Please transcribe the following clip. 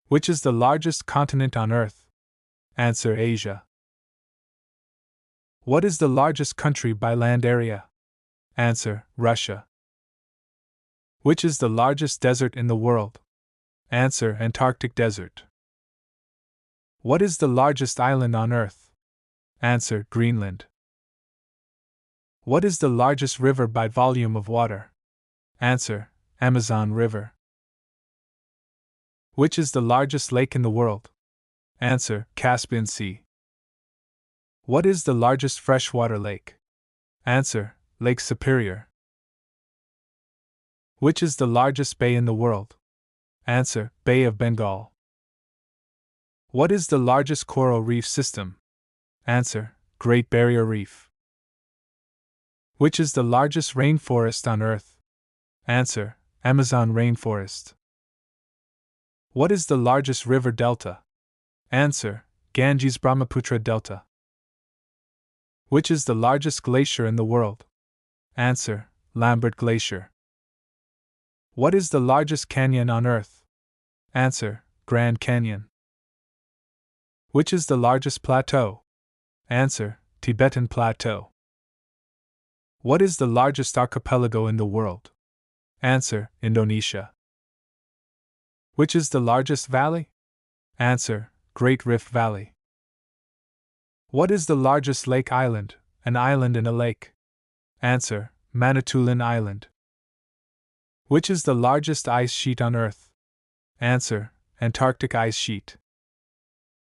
Which is the largest continent on Earth? Answer: Asia. What is the largest country by land area? Answer: Russia. Which is the largest desert in the world? Answer: Antarctic Desert. What is the largest island on Earth? Answer: Greenland. What is the largest river by volume of water? Answer: Amazon River. Which is the largest lake in the world? Answer: Caspian Sea. What is the largest freshwater lake? Answer: Lake Superior. Which is the largest bay in the world? Answer: Bay of Bengal. What is the largest coral reef system? Answer: Great Barrier Reef. Which is the largest rainforest on Earth? Answer: Amazon rainforest. What is the largest river delta? Answer: Ganges Brahmaputra Delta. Which is the largest glacier in the world? Answer: Lambert Glacier. What is the largest canyon on Earth? Answer: Grand Canyon. Which is the largest plateau? Answer: Tibetan Plateau. What is the largest archipelago in the world? Answer: Indonesia. Which is the largest valley? Answer: Great Rift Valley. What is the largest lake island, an island in a lake? Answer: Manitoulin Island. Which is the largest ice sheet on Earth? Answer: Antarctic ice sheet.